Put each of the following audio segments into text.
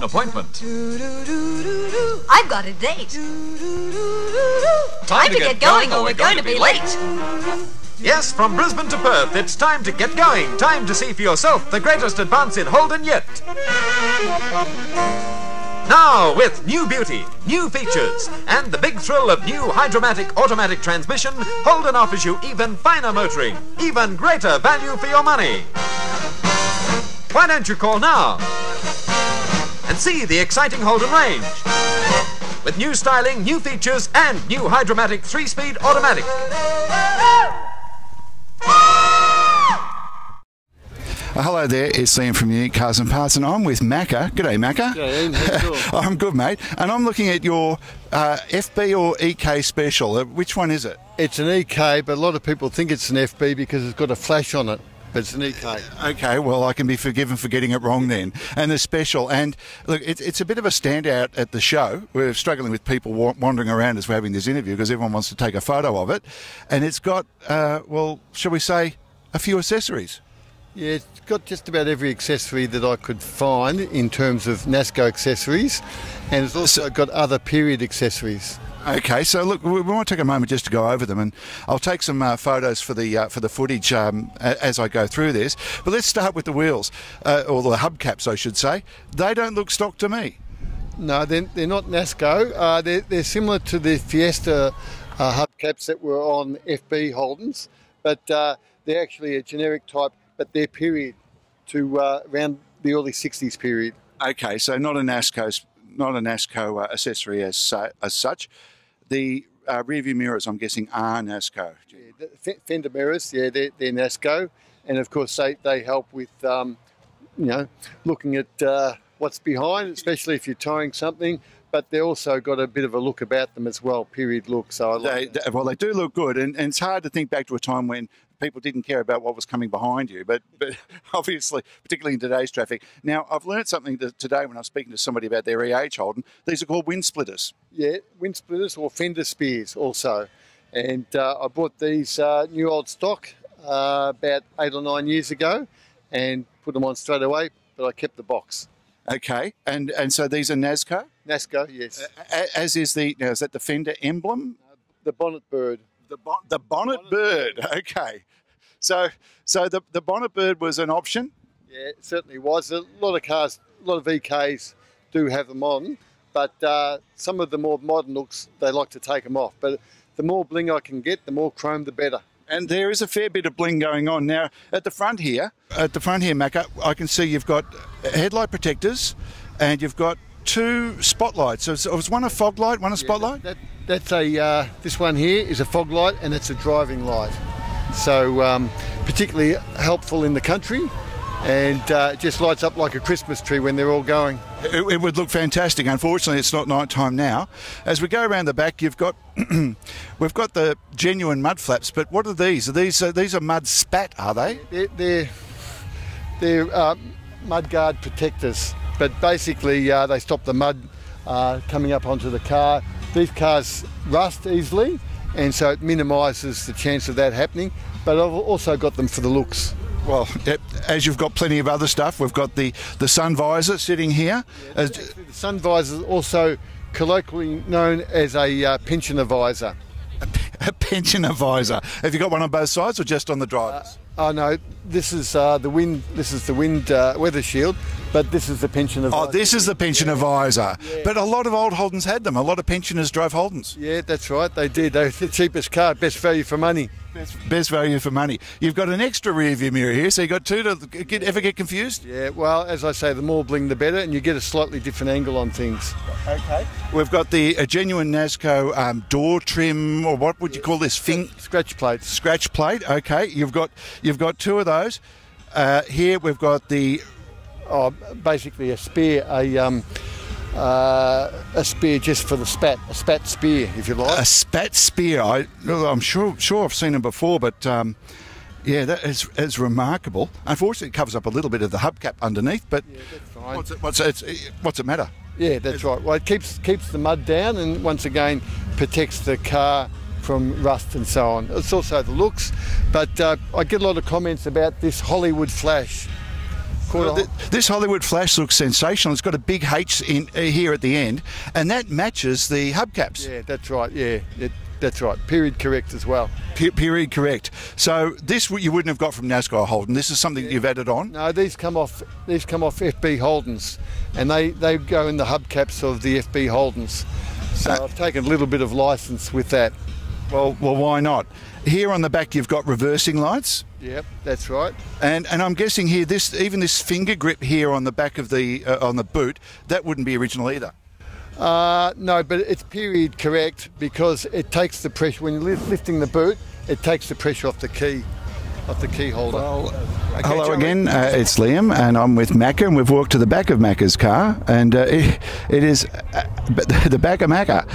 an appointment. I've got a date. Time to get going or we're going to be late. Yes, from Brisbane to Perth, it's time to get going. Time to see for yourself the greatest advance in Holden yet. Now, with new beauty, new features, and the big thrill of new Hydromatic automatic transmission, Holden offers you even finer motoring, even greater value for your money. Why don't you call now and see the exciting Holden range with new styling, new features, and new Hydromatic 3-speed automatic. Hello there, it's Liam from Unique Cars and Parts, and I'm with Macca. G'day, Macca. G'day, Ian. How you doing? I'm good, mate. And I'm looking at your FB or EK special. Which one is it? It's an EK, but a lot of people think it's an FB because it's got a flash on it. But it's an EK. Okay, well, I can be forgiven for getting it wrong then. And the special, and look, it's a bit of a standout at the show. We're struggling with people wandering around as we're having this interview because everyone wants to take a photo of it. And it's got, well, shall we say, a few accessories. Yeah, it's got just about every accessory that I could find in terms of NASCO accessories, and it's also got other period accessories. Okay, so look, we might take a moment just to go over them, and I'll take some photos for the footage as I go through this. But let's start with the wheels, or the hubcaps, I should say. They don't look stock to me. No, they're not NASCO. They're similar to the Fiesta hubcaps that were on FB Holdens, but they're actually a generic type. But their period to around the early 60s period. Okay, so not a NASCO accessory as such. The rearview mirrors, I'm guessing, are NASCO. Yeah, the fender mirrors, yeah, they're NASCO, and of course they help with looking at what's behind, especially if you're towing something. But they also got a bit of a look about them as well, period look. So they do look good, and it's hard to think back to a time when people didn't care about what was coming behind you, but obviously, particularly in today's traffic. Now, I've learned something today when I was speaking to somebody about their EH Holden. These are called wind splitters. Yeah, wind splitters or fender spears also. And I bought these new old stock about 8 or 9 years ago and put them on straight away, but I kept the box. Okay, and so these are NASCO? NASCO, yes. As is now is that the fender emblem? The bonnet bird. The bonnet bird, okay. So the bonnet bird was an option? Yeah, it certainly was. A lot of cars, a lot of EKs do have them on, but some of the more modern looks, they like to take them off. But the more bling I can get, the more chrome, the better. And there is a fair bit of bling going on. Now, at the front here, Macca, I can see you've got headlight protectors and you've got 2 spotlights. So it was one a fog light, one a spotlight? That's this one here is a fog light and it's a driving light. So particularly helpful in the country, and it just lights up like a Christmas tree when they're all going. It would look fantastic. Unfortunately, it's not night time now. As we go around the back, you've got we've got the genuine mud flaps. But what are these? These are mud spat, are they? They're mud guard protectors, but basically they stop the mud coming up onto the car. These cars rust easily, and so it minimises the chance of that happening. But I've also got them for the looks. Well, as you've got plenty of other stuff, we've got the sun visor sitting here. Yeah, the sun visor is also colloquially known as a pensioner visor. A pensioner visor. Have you got one on both sides or just on the drivers? Oh no, this is the wind. This is the wind weather shield, but this is the pensioner visor. Oh, this is the pensioner visor. Yeah. But a lot of old Holdens had them. A lot of pensioners drove Holdens. Yeah, that's right. They did. They're the cheapest car, best value for money. Best value for money. You've got an extra rear view mirror here, so you've got 2 to ever get confused? Yeah, well, as I say, the more bling the better, and you get a slightly different angle on things. Okay. We've got a genuine NASCO door trim, or what would you call this? Scratch plate. Scratch plate, okay. You've got 2 of those. Here we've got basically a spear, a spear just for the spat, a spat spear, if you like. A spat spear. I'm sure I've seen them before, but yeah, that is remarkable. Unfortunately, it covers up a little bit of the hubcap underneath, but yeah, that's fine. What's it matter? Yeah, that's right. Well, it keeps the mud down, and once again protects the car from rust and so on. It's also the looks, but I get a lot of comments about this Hollywood flash. This Hollywood Flash looks sensational. It's got a big H in here at the end, and that matches the hubcaps. Yeah, that's right. Yeah, that's right. Period correct as well. Period correct. So this you wouldn't have got from NASCAR Holden. This is something that you've added on. No, these come off FB Holdens, and they go in the hubcaps of the FB Holdens. So I've taken a little bit of license with that. Well, why not? Here on the back you've got reversing lights. Yep, that's right. And I'm guessing here even this finger grip here on the back of the on the boot, that wouldn't be original either. No, but it's period correct because it takes the pressure when you're lifting the boot. It takes the pressure off the key holder. Well, hello again, it's Liam, and I'm with Macca, and we've walked to the back of Macca's car, and it is the back of Macca,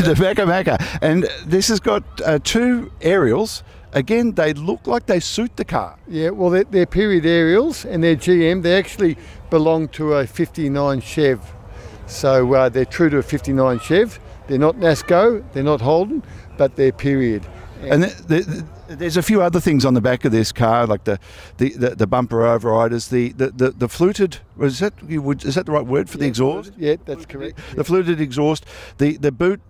the back of Macca, and this has got two aerials. Again, they look like they suit the car. Yeah, well, they're period aerials, and they're GM. They actually belong to a 59 Chev, so they're true to a 59 Chev. They're not NASCO, they're not Holden, but they're period. And there's a few other things on the back of this car, like the bumper overriders, the fluted. Is that the right word for the exhaust? Yeah, that's correct. The fluted exhaust, the boot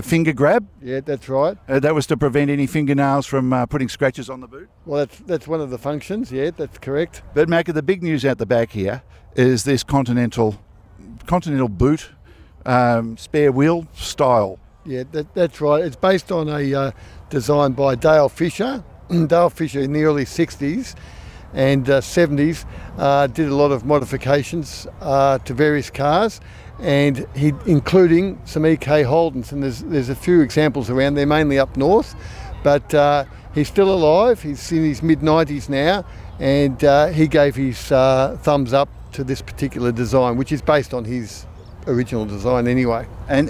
finger grab. Yeah, that's right. That was to prevent any fingernails from putting scratches on the boot. Well, that's one of the functions. Yeah, that's correct. But Macca, the big news out the back here is this Continental boot spare wheel style. Yeah, that's right. It's based on a design by Dale Fisher. Dale Fisher in the early 60s and 70s did a lot of modifications to various cars, and including some EK Holdens. And there's a few examples around. They're mainly up north, but he's still alive. He's in his mid-90s now, and he gave his thumbs up to this particular design, which is based on his original design anyway. And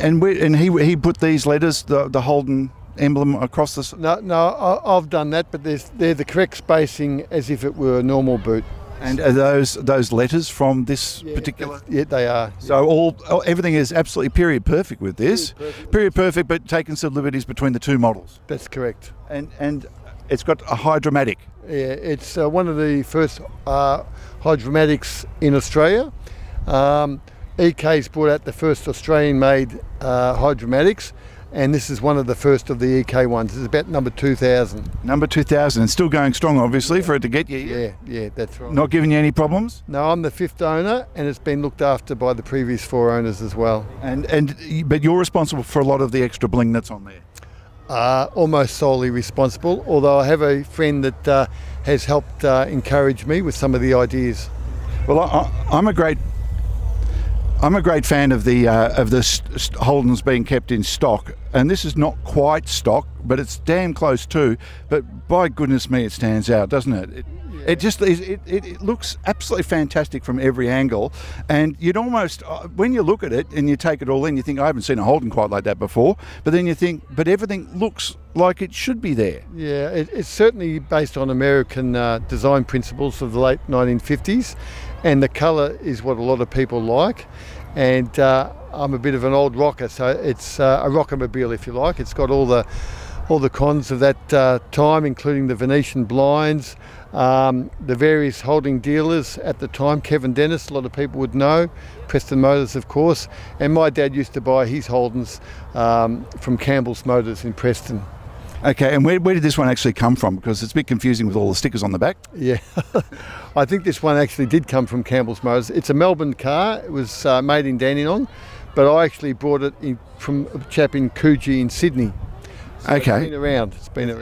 he put these letters, the Holden emblem across the... No, I've done that, but they're the correct spacing as if it were a normal boot. And are those letters from this particular... Yeah, they are. So everything is absolutely period perfect with this. Period perfect, but taking some liberties between the two models. That's correct. And it's got a hydromatic. Yeah, it's one of the first hydromatics in Australia. EK's brought out the first Australian-made hydromatics, and this is one of the first of the EK ones. It's about number 2000. Number 2000, and still going strong, obviously, for it to get you. Yeah, that's right. Not giving you any problems? No, I'm the 5th owner, and it's been looked after by the previous 4 owners as well. But you're responsible for a lot of the extra bling that's on there? Almost solely responsible, although I have a friend that has helped encourage me with some of the ideas. Well, I'm a great fan of the Holdens being kept in stock, and this is not quite stock, but it's damn close to. But by goodness me, it stands out, doesn't it? It looks absolutely fantastic from every angle, and you'd almost, when you look at it and you take it all in, you think, I haven't seen a Holden quite like that before. But then you think, but everything looks like it should be there. Yeah, it's certainly based on American design principles of the late 1950s, and the colour is what a lot of people like. And I'm a bit of an old rocker, so it's a rockamobile, if you like. It's got all the cons of that time, including the Venetian blinds, the various holding dealers at the time. Kevin Dennis, a lot of people would know, Preston Motors, of course, and my dad used to buy his Holdens from Campbell's Motors in Preston. Okay, and where did this one actually come from? Because it's a bit confusing with all the stickers on the back. Yeah, I think this one actually did come from Campbell's Motors. It's a Melbourne car. It was made in Dandenong, but I actually brought it from a chap in Coogee in Sydney. So okay. It's been around.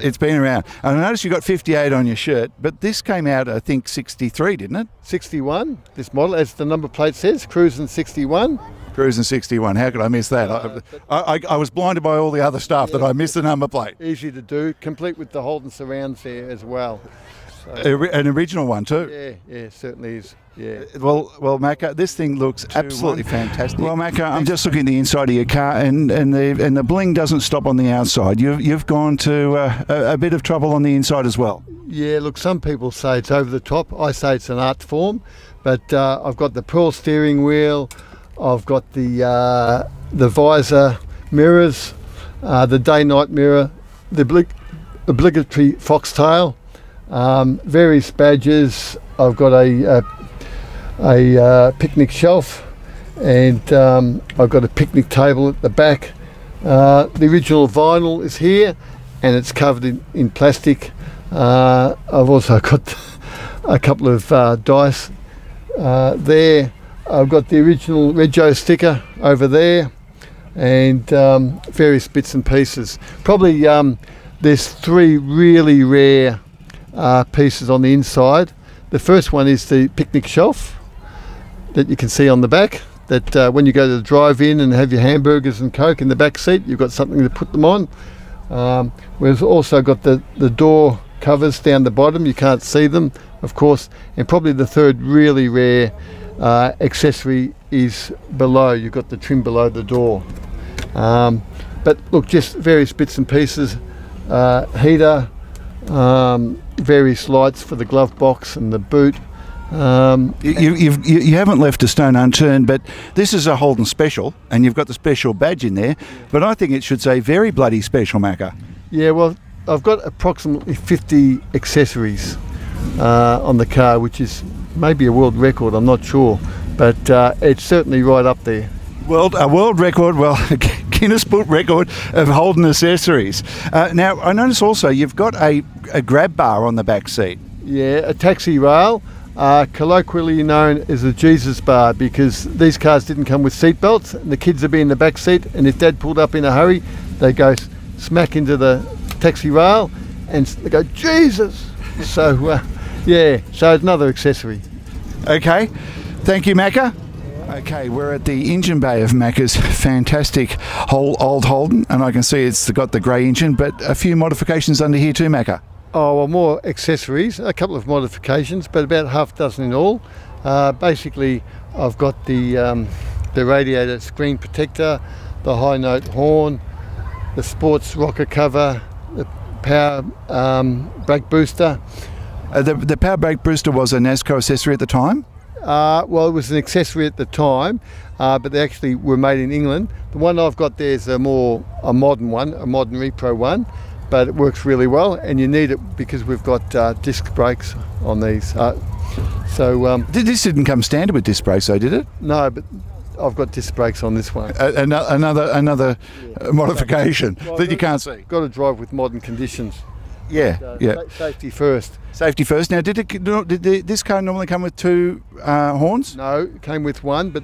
It's been around. And I noticed you got 58 on your shirt, but this came out, I think, 63, didn't it? 61, this model, as the number plate says, Cruising 61. Cruising 61. How could I miss that? I was blinded by all the other stuff that I missed the number plate. Easy to do, complete with the Holden surrounds there as well. So, an original one too. Yeah, it certainly is. Yeah. Well, Macca, this thing looks absolutely fantastic. Well, Macca, I'm just looking at the inside of your car, and the bling doesn't stop on the outside. You've gone to a bit of trouble on the inside as well. Yeah, look, some people say it's over the top. I say it's an art form, but I've got the pearl steering wheel. I've got the visor mirrors, the day-night mirror, the obligatory foxtail, various badges, I've got a picnic shelf, and I've got a picnic table at the back. The original vinyl is here, and it's covered in plastic. I've also got a couple of dice there. I've got the original Rego sticker over there, and various bits and pieces. Probably there's 3 really rare pieces on the inside. The first one is the picnic shelf that you can see on the back, that when you go to the drive-in and have your hamburgers and Coke in the back seat, you've got something to put them on. We've also got the door covers down the bottom. You can't see them, of course. And probably the third really rare accessory is below. You've got the trim below the door. But look, just various bits and pieces. Heater, various lights for the glove box and the boot. You haven't left a stone unturned, but this is a Holden special, and you've got the special badge in there. But I think it should say very bloody special, Macca. Yeah, well, I've got approximately 50 accessories on the car, which is maybe a world record, I'm not sure, but it's certainly right up there. A world record, well, Guinness Book record of Holden accessories. Now, I notice also you've got a grab bar on the back seat. Yeah, a taxi rail, colloquially known as a Jesus bar, because these cars didn't come with seat belts, and the kids would be in the back seat, and if Dad pulled up in a hurry, they go smack into the taxi rail, and they go, Jesus! So, yeah, so it's another accessory. Okay, thank you, Macca. Okay, we're at the engine bay of Macca's fantastic old Holden, and I can see it's got the grey engine, but a few modifications under here too, Macca. Oh, well, more accessories, a couple of modifications, but about half a dozen in all. Basically, I've got the radiator screen protector, the high note horn, the sports rocker cover, the power brake booster. The power brake booster was a NASCO accessory at the time? Well, it was an accessory at the time, but they actually were made in England. The one I've got there is a modern one, a modern repro one, but it works really well, and you need it because we've got disc brakes on these. This didn't come standard with disc brakes, though, did it? No, but I've got disc brakes on this one. Another modification that you can't see. Got to drive with modern conditions. Yeah, yeah. Safety first. Safety first. Now, did this car normally come with 2 horns? No, it came with 1, but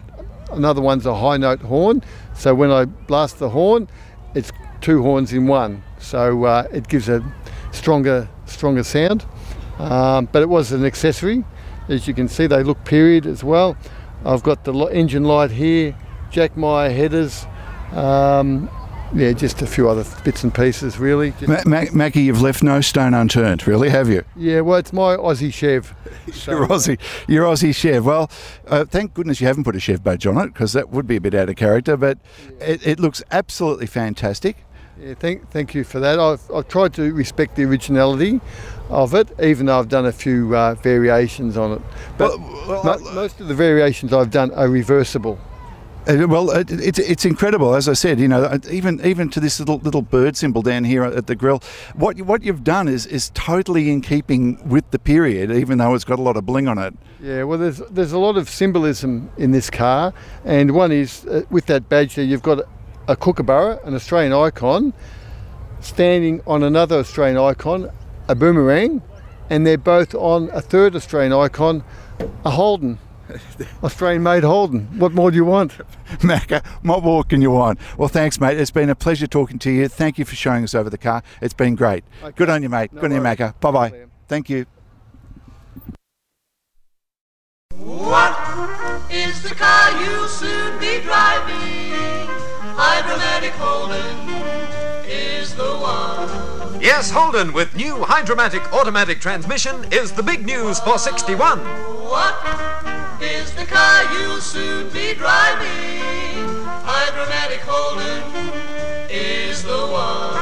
another one's a high note horn. So when I blast the horn, it's 2 horns in 1. So it gives a stronger sound. But it was an accessory. As you can see, they look period as well. I've got the engine light here, Jack Meyer headers. Yeah, just a few other bits and pieces, really. Macca, you've left no stone unturned, really, have you? Yeah, well, it's my Aussie Chev. Your Aussie Chev. Well, thank goodness you haven't put a Chev badge on it, because that would be a bit out of character, but it looks absolutely fantastic. Yeah, thank you for that. I've tried to respect the originality of it, even though I've done a few variations on it. But most of the variations I've done are reversible. Well, it's incredible, as I said. You know, even to this little bird symbol down here at the grill. What you've done is totally in keeping with the period, even though it's got a lot of bling on it. Yeah, well, there's a lot of symbolism in this car, and one is with that badge there, you've got a kookaburra, an Australian icon, standing on another Australian icon, a boomerang, and they're both on a third Australian icon, a Holden. Australian-made Holden. What more do you want? Macca, what more can you want? Well, thanks, mate. It's been a pleasure talking to you. Thank you for showing us over the car. It's been great. Okay. Good on you, mate. Good on you, Macca. Bye-bye. Thank you. What is the car you'll soon be driving? Hydromatic Holden is the one. Yes, Holden with new Hydromatic automatic transmission is the big news for 61. What is the car you'll soon be driving? Hydromatic Holden is the one.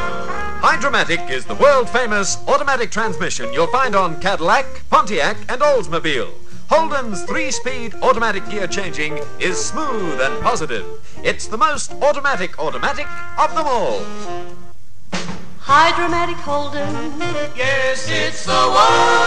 Hydromatic is the world-famous automatic transmission you'll find on Cadillac, Pontiac and Oldsmobile. Holden's 3-speed automatic gear changing is smooth and positive. It's the most automatic of them all. Hydromatic Holden. Yes, it's the one.